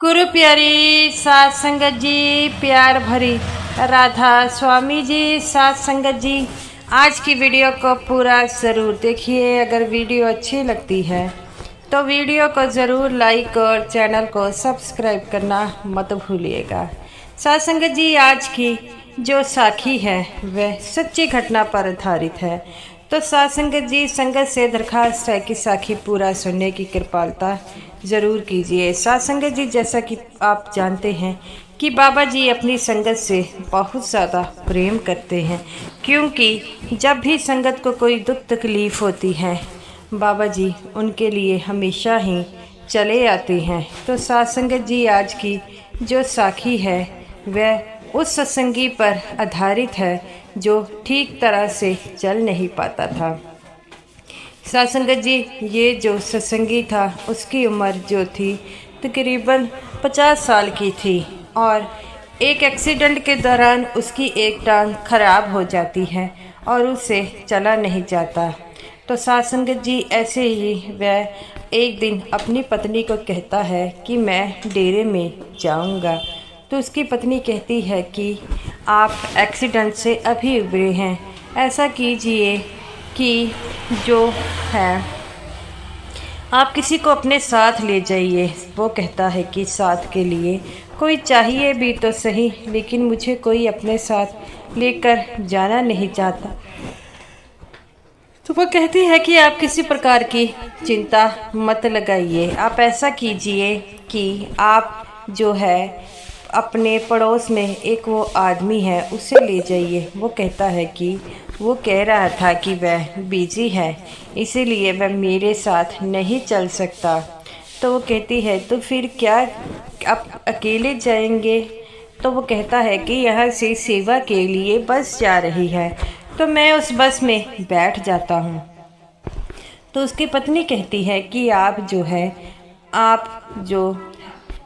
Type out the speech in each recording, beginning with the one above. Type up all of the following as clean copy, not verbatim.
गुरु प्यारी सात संगत जी, प्यार भरी राधा स्वामी जी, सात संगत जी, आज की वीडियो को पूरा ज़रूर देखिए। अगर वीडियो अच्छी लगती है तो वीडियो को ज़रूर लाइक और चैनल को सब्सक्राइब करना मत भूलिएगा। सात संगत जी, आज की जो साखी है वह सच्ची घटना पर आधारित है। तो सात संगत जी, संगत से दरखास्त है कि साखी पूरा सुनने की कृपालता ज़रूर कीजिए। सात संगत जी, जैसा कि आप जानते हैं कि बाबा जी अपनी संगत से बहुत ज़्यादा प्रेम करते हैं, क्योंकि जब भी संगत को कोई दुख तकलीफ़ होती है बाबा जी उनके लिए हमेशा ही चले आते हैं। तो सात संगत जी, आज की जो साखी है वह उस सत्संगी पर आधारित है जो ठीक तरह से चल नहीं पाता था। सात संगत जी, ये जो सत्संगी था उसकी उम्र जो थी तकरीबन 50 साल की थी और एक एक्सीडेंट के दौरान उसकी एक टांग खराब हो जाती है और उसे चला नहीं जाता। तो सात संगत जी, ऐसे ही वह एक दिन अपनी पत्नी को कहता है कि मैं डेरे में जाऊंगा। तो उसकी पत्नी कहती है कि आप एक्सीडेंट से अभी उभरे हैं, ऐसा कीजिए कि जो है आप किसी को अपने साथ ले जाइए। वो कहता है कि साथ के लिए कोई चाहिए भी तो सही, लेकिन मुझे कोई अपने साथ लेकर जाना नहीं चाहता। तो वो कहती है कि आप किसी प्रकार की चिंता मत लगाइए, आप ऐसा कीजिए कि आप जो है अपने पड़ोस में एक वो आदमी है उसे ले जाइए। वो कहता है कि वो कह रहा था कि वह बिजी है, इसीलिए वह मेरे साथ नहीं चल सकता। तो वो कहती है तो फिर क्या आप अकेले जाएंगे? तो वो कहता है कि यहाँ से सेवा के लिए बस जा रही है, तो मैं उस बस में बैठ जाता हूँ। तो उसकी पत्नी कहती है कि आप जो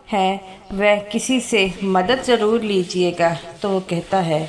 है वह किसी से मदद ज़रूर लीजिएगा। तो वो कहता है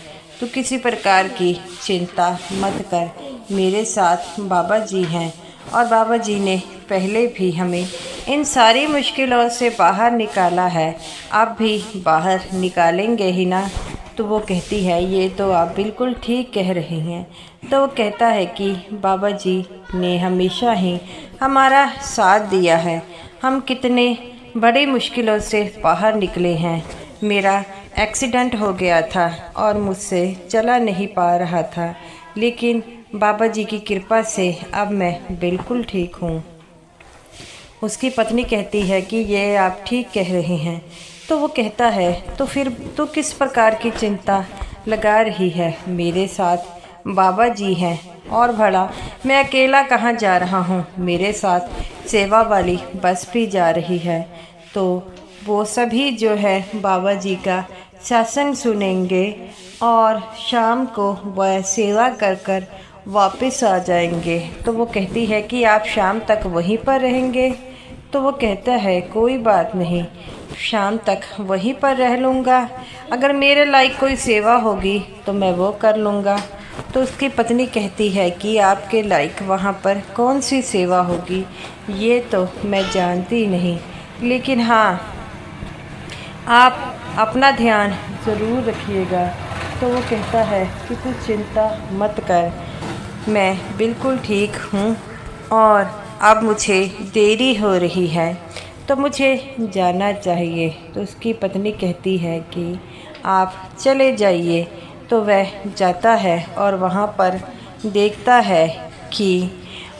तो किसी प्रकार की चिंता मत कर, मेरे साथ बाबा जी हैं और बाबा जी ने पहले भी हमें इन सारी मुश्किलों से बाहर निकाला है, अब भी बाहर निकालेंगे ही ना। तो वो कहती है ये तो आप बिल्कुल ठीक कह रही हैं। तो वो कहता है कि बाबा जी ने हमेशा ही हमारा साथ दिया है, हम कितने बड़ी मुश्किलों से बाहर निकले हैं। मेरा एक्सीडेंट हो गया था और मुझसे चला नहीं पा रहा था, लेकिन बाबा जी की कृपा से अब मैं बिल्कुल ठीक हूँ। उसकी पत्नी कहती है कि ये आप ठीक कह रहे हैं। तो वो कहता है तो फिर तो किस प्रकार की चिंता लगा रही है, मेरे साथ बाबा जी हैं और भला मैं अकेला कहाँ जा रहा हूँ, मेरे साथ सेवा वाली बस भी जा रही है। तो वो सभी जो है बाबा जी का सत्संग सुनेंगे और शाम को वह सेवा कर कर वापस आ जाएंगे। तो वो कहती है कि आप शाम तक वहीं पर रहेंगे? तो वो कहता है कोई बात नहीं, शाम तक वहीं पर रह लूँगा, अगर मेरे लायक कोई सेवा होगी तो मैं वो कर लूँगा। तो उसकी पत्नी कहती है कि आपके लायक वहाँ पर कौन सी सेवा होगी ये तो मैं जानती नहीं, लेकिन हाँ आप अपना ध्यान ज़रूर रखिएगा। तो वो कहता है कि तू चिंता मत कर, मैं बिल्कुल ठीक हूँ और अब मुझे देरी हो रही है तो मुझे जाना चाहिए। तो उसकी पत्नी कहती है कि आप चले जाइए। तो वह जाता है और वहाँ पर देखता है कि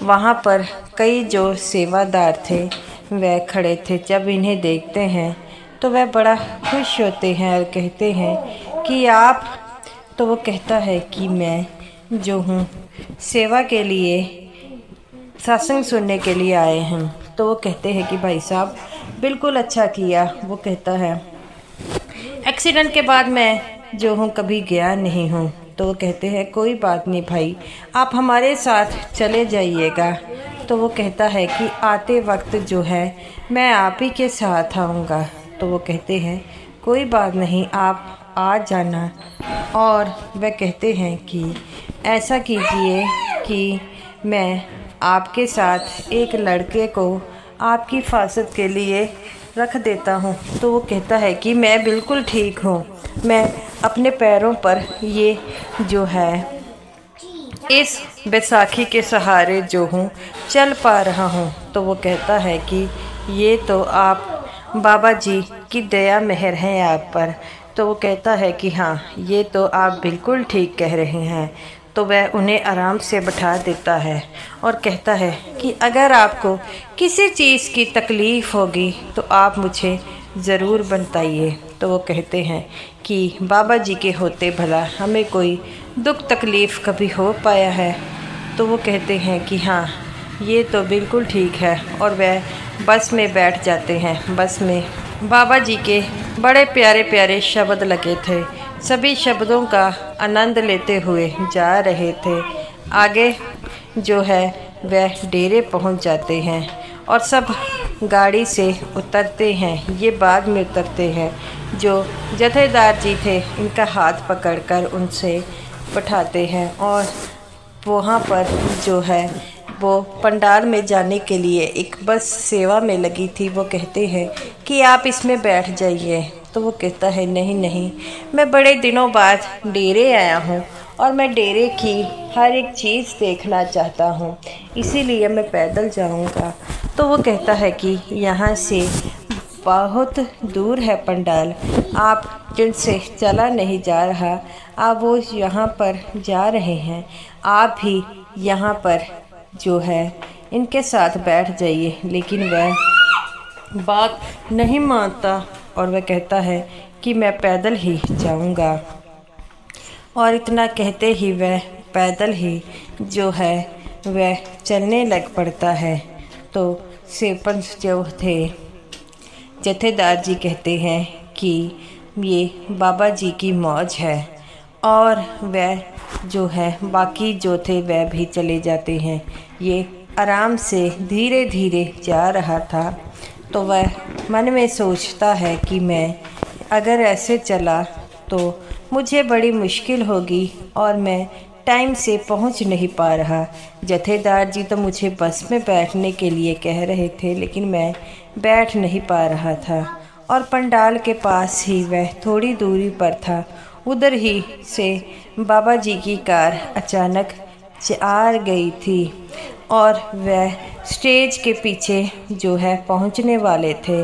वहाँ पर कई जो सेवादार थे वह खड़े थे। जब इन्हें देखते हैं तो वह बड़ा खुश होते हैं और कहते हैं कि आप। तो वो कहता है कि मैं जो हूँ सेवा के लिए, सत्संग सुनने के लिए आए हैं। तो वो कहते हैं कि भाई साहब बिल्कुल अच्छा किया। वो कहता है एक्सीडेंट के बाद मैं जो हूँ कभी गया नहीं हूँ। तो वो कहते हैं कोई बात नहीं भाई, आप हमारे साथ चले जाइएगा। तो वो कहता है कि आते वक्त जो है मैं आप ही के साथ आऊँगा। तो वो कहते हैं कोई बात नहीं, आप आ जाना। और वह कहते हैं कि ऐसा कीजिए कि मैं आपके साथ एक लड़के को आपकी हिफाजत के लिए रख देता हूँ। तो वो कहता है कि मैं बिल्कुल ठीक हूँ, मैं अपने पैरों पर ये जो है इस बैसाखी के सहारे जो हूँ चल पा रहा हूँ। तो वो कहता है कि ये तो आप बाबा जी की दया मेहर है आप पर। तो वो कहता है कि हाँ, ये तो आप बिल्कुल ठीक कह रहे हैं। तो वह उन्हें आराम से बैठा देता है और कहता है कि अगर आपको किसी चीज़ की तकलीफ़ होगी तो आप मुझे ज़रूर बताइए। तो वो कहते हैं कि बाबा जी के होते भला हमें कोई दुख तकलीफ़ कभी हो पाया है। तो वो कहते हैं कि हाँ, ये तो बिल्कुल ठीक है। और वह बस में बैठ जाते हैं। बस में बाबा जी के बड़े प्यारे प्यारे शब्द लगे थे, सभी शब्दों का आनंद लेते हुए जा रहे थे। आगे जो है वह डेरे पहुंच जाते हैं और सब गाड़ी से उतरते हैं। ये बाद में उतरते हैं। जो जथेदार जी थे इनका हाथ पकड़कर उनसे बैठाते हैं और वहाँ पर जो है वो पंडाल में जाने के लिए एक बस सेवा में लगी थी। वो कहते हैं कि आप इसमें बैठ जाइए। तो वो कहता है नहीं नहीं, मैं बड़े दिनों बाद डेरे आया हूँ और मैं डेरे की हर एक चीज़ देखना चाहता हूँ, इसीलिए मैं पैदल जाऊँगा। तो वो कहता है कि यहाँ से बहुत दूर है पंडाल, आप जिनसे चला नहीं जा रहा, आप वो यहाँ पर जा रहे हैं, आप भी यहाँ पर जो है इनके साथ बैठ जाइए। लेकिन वह बात नहीं मानता और वह कहता है कि मैं पैदल ही जाऊँगा। और इतना कहते ही वह पैदल ही जो है वह चलने लग पड़ता है। तो सरपंच जो थे जथेदार जी कहते हैं कि ये बाबा जी की मौज है। और वह जो है बाकी जो थे वह भी चले जाते हैं। ये आराम से धीरे धीरे जा रहा था। तो वह मन में सोचता है कि मैं अगर ऐसे चला तो मुझे बड़ी मुश्किल होगी और मैं टाइम से पहुंच नहीं पा रहा। जथेदार जी तो मुझे बस में बैठने के लिए कह रहे थे, लेकिन मैं बैठ नहीं पा रहा था। और पंडाल के पास ही वह थोड़ी दूरी पर था। उधर ही से बाबा जी की कार अचानक आ गई थी और वह स्टेज के पीछे जो है पहुंचने वाले थे।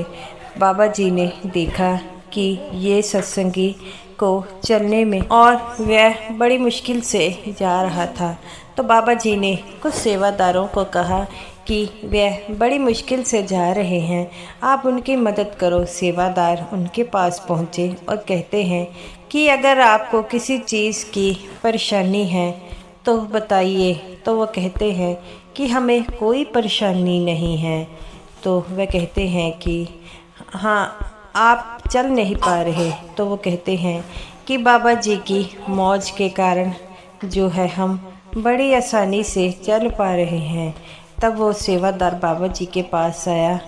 बाबा जी ने देखा कि ये सत्संगी को चलने में और वह बड़ी मुश्किल से जा रहा था। तो बाबा जी ने कुछ सेवादारों को कहा कि वह बड़ी मुश्किल से जा रहे हैं, आप उनकी मदद करो। सेवादार उनके पास पहुँचे और कहते हैं कि अगर आपको किसी चीज़ की परेशानी है तो बताइए। तो वो कहते हैं कि हमें कोई परेशानी नहीं है। तो वह कहते हैं कि हाँ, आप चल नहीं पा रहे। तो वो कहते हैं कि बाबा जी की मौज के कारण जो है हम बड़ी आसानी से चल पा रहे हैं। तब वो सेवादार बाबा जी के पास आया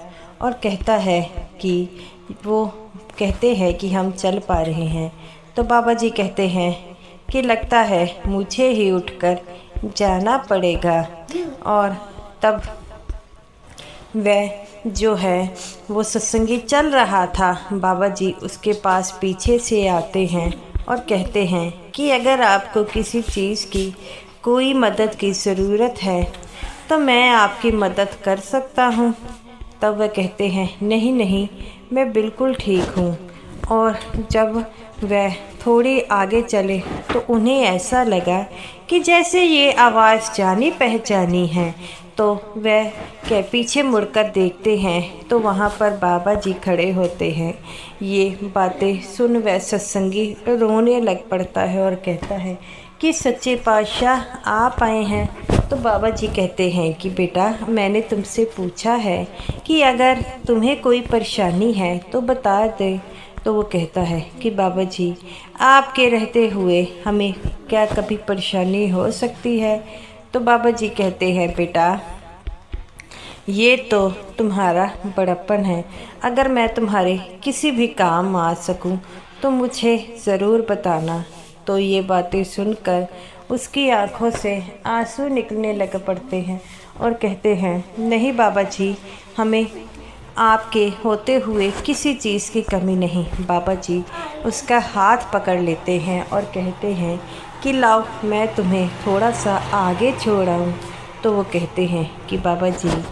और कहता है कि वो कहते हैं कि हम चल पा रहे हैं। तो बाबा जी कहते हैं कि लगता है मुझे ही उठकर जाना पड़ेगा। और तब वह जो है वो सत्संगी चल रहा था। बाबा जी उसके पास पीछे से आते हैं और कहते हैं कि अगर आपको किसी चीज़ की कोई मदद की ज़रूरत है तो मैं आपकी मदद कर सकता हूँ। तब वह कहते हैं नहीं नहीं, मैं बिल्कुल ठीक हूँ। और जब वह थोड़ी आगे चले तो उन्हें ऐसा लगा कि जैसे ये आवाज़ जानी पहचानी है। तो वह के पीछे मुड़कर देखते हैं तो वहाँ पर बाबा जी खड़े होते हैं। ये बातें सुन वह सत्संगी रोने लग पड़ता है और कहता है कि सच्चे पातशाह आप आए हैं। तो बाबा जी कहते हैं कि बेटा, मैंने तुमसे पूछा है कि अगर तुम्हें कोई परेशानी है तो बता दे। तो वो कहता है कि बाबा जी, आपके रहते हुए हमें क्या कभी परेशानी हो सकती है। तो बाबा जी कहते हैं बेटा, ये तो तुम्हारा बड़प्पन है। अगर मैं तुम्हारे किसी भी काम आ सकूं तो मुझे ज़रूर बताना। तो ये बातें सुनकर उसकी आंखों से आंसू निकलने लग पड़ते हैं और कहते हैं नहीं बाबा जी, हमें आपके होते हुए किसी चीज़ की कमी नहीं। बाबा जी उसका हाथ पकड़ लेते हैं और कहते हैं कि लाओ मैं तुम्हें थोड़ा सा आगे छोड़ आऊँ। तो वो कहते हैं कि बाबा जी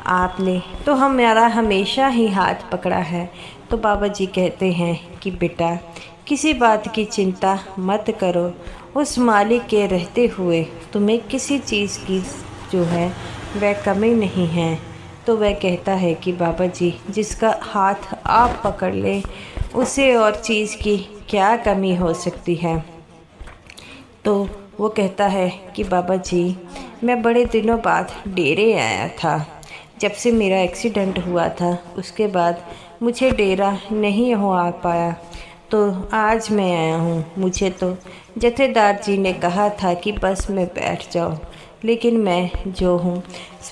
आपने तो हमारा हमेशा ही हाथ पकड़ा है। तो बाबा जी कहते हैं कि बेटा किसी बात की चिंता मत करो, उस मालिक के रहते हुए तुम्हें किसी चीज़ की जो है वह कमी नहीं है। तो वह कहता है कि बाबा जी जिसका हाथ आप पकड़ लें उसे और चीज़ की क्या कमी हो सकती है। तो वो कहता है कि बाबा जी मैं बड़े दिनों बाद डेरे आया था। जब से मेरा एक्सीडेंट हुआ था उसके बाद मुझे डेरा नहीं हो आ पाया, तो आज मैं आया हूँ। मुझे तो जथेदार जी ने कहा था कि बस में बैठ जाओ, लेकिन मैं जो हूँ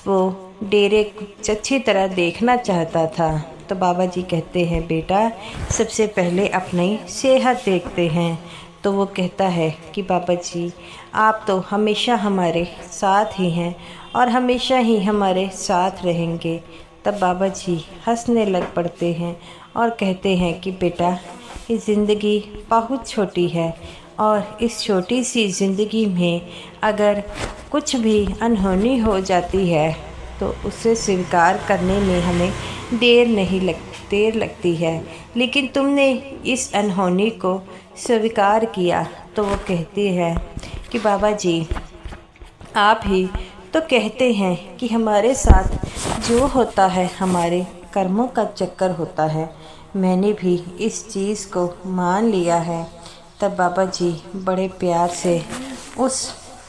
वो डेरे कुछ अच्छी तरह देखना चाहता था। तो बाबा जी कहते हैं बेटा सबसे पहले अपनी सेहत देखते हैं। तो वो कहता है कि बाबा जी आप तो हमेशा हमारे साथ ही हैं और हमेशा ही हमारे साथ रहेंगे। तब बाबा जी हंसने लग पड़ते हैं और कहते हैं कि बेटा ये ज़िंदगी बहुत छोटी है और इस छोटी सी ज़िंदगी में अगर कुछ भी अनहोनी हो जाती है तो उसे स्वीकार करने में हमें देर लगती है, लेकिन तुमने इस अनहोनी को स्वीकार किया। तो वो कहती है कि बाबा जी आप ही तो कहते हैं कि हमारे साथ जो होता है हमारे कर्मों का चक्कर होता है। मैंने भी इस चीज़ को मान लिया है। तब बाबा जी बड़े प्यार से उस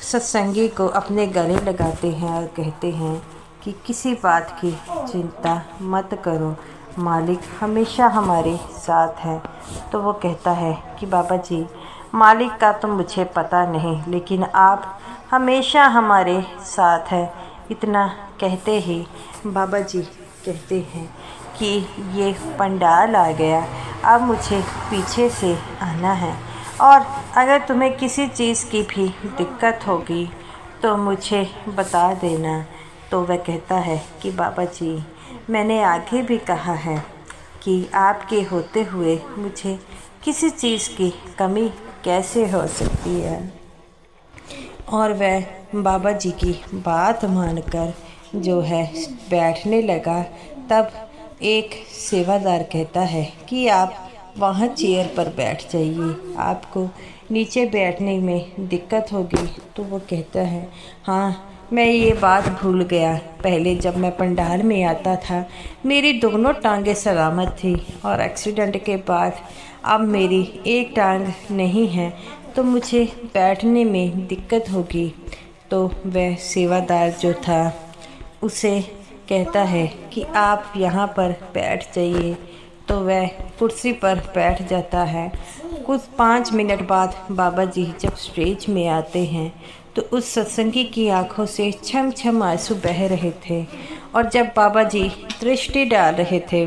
सत्संगी को अपने गले लगाते हैं और कहते हैं कि किसी बात की चिंता मत करो, मालिक हमेशा हमारे साथ है। तो वो कहता है कि बाबा जी मालिक का तो मुझे पता नहीं, लेकिन आप हमेशा हमारे साथ है। इतना कहते ही बाबा जी कहते हैं कि ये पंडाल आ गया, अब मुझे पीछे से आना है और अगर तुम्हें किसी चीज़ की भी दिक्कत होगी तो मुझे बता देना। तो वह कहता है कि बाबा जी मैंने आगे भी कहा है कि आपके होते हुए मुझे किसी चीज़ की कमी कैसे हो सकती है। और वह बाबा जी की बात मानकर जो है बैठने लगा। तब एक सेवादार कहता है कि आप वहाँ चेयर पर बैठ जाइए, आपको नीचे बैठने में दिक्कत होगी। तो वो कहता है हाँ मैं ये बात भूल गया, पहले जब मैं पंडाल में आता था मेरी दोनों टांगें सलामत थी और एक्सीडेंट के बाद अब मेरी एक टांग नहीं है, तो मुझे बैठने में दिक्कत होगी। तो वह सेवादार जो था उसे कहता है कि आप यहाँ पर बैठ जाइए। तो वह कुर्सी पर बैठ जाता है। कुछ 5 मिनट बाद बाबा जी जब स्टेज में आते हैं तो उस सत्संगी की आंखों से छम छम आंसू बह रहे थे और जब बाबा जी दृष्टि डाल रहे थे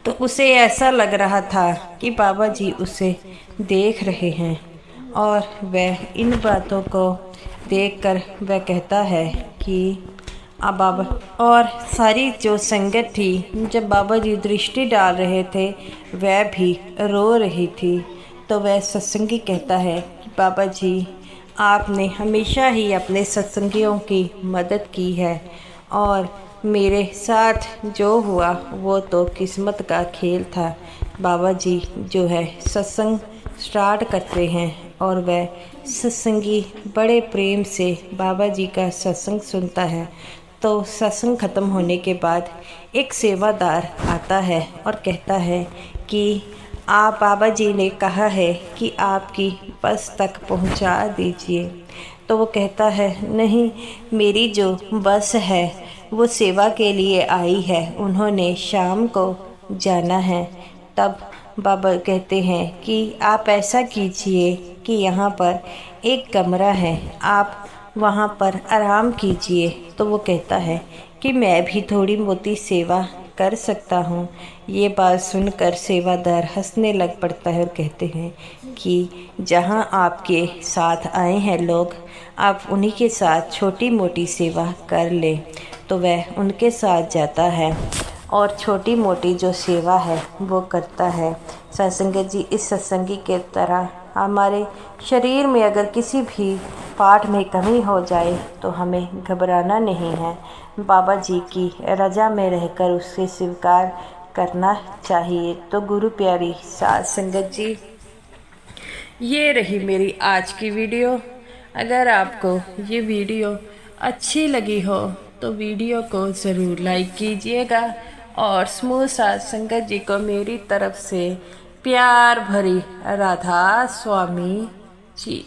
तो उसे ऐसा लग रहा था कि बाबा जी उसे देख रहे हैं। और वह इन बातों को देखकर वह कहता है कि अब बाबा और सारी जो संगत थी जब बाबा जी दृष्टि डाल रहे थे वह भी रो रही थी। तो वह सत्संगी कहता है कि बाबा जी आपने हमेशा ही अपने सत्संगियों की मदद की है और मेरे साथ जो हुआ वो तो किस्मत का खेल था। बाबा जी जो है सत्संग स्टार्ट करते हैं और वह सत्संगी बड़े प्रेम से बाबा जी का सत्संग सुनता है। तो सत्संग ख़त्म होने के बाद एक सेवादार आता है और कहता है कि आप बाबा जी ने कहा है कि आपकी बस तक पहुंचा दीजिए। तो वो कहता है नहीं, मेरी जो बस है वो सेवा के लिए आई है, उन्होंने शाम को जाना है। तब बाबा कहते हैं कि आप ऐसा कीजिए कि यहाँ पर एक कमरा है, आप वहाँ पर आराम कीजिए। तो वो कहता है कि मैं भी थोड़ी मोटी सेवा कर सकता हूँ। ये बात सुनकर सेवादार हंसने लग पड़ता है और कहते हैं कि जहाँ आपके साथ आए हैं लोग, आप उन्हीं के साथ छोटी मोटी सेवा कर लें। तो वह उनके साथ जाता है और छोटी मोटी जो सेवा है वो करता है। सत्संगत जी, इस सत्संगी के तरह हमारे शरीर में अगर किसी भी पार्ट में कमी हो जाए तो हमें घबराना नहीं है। बाबा जी की रजा में रहकर उससे स्वीकार करना चाहिए। तो गुरु प्यारी साध संगत जी, ये रही मेरी आज की वीडियो। अगर आपको ये वीडियो अच्छी लगी हो तो वीडियो को ज़रूर लाइक कीजिएगा और समूह साध संगत जी को मेरी तरफ से प्यार भरी राधा स्वामी जी।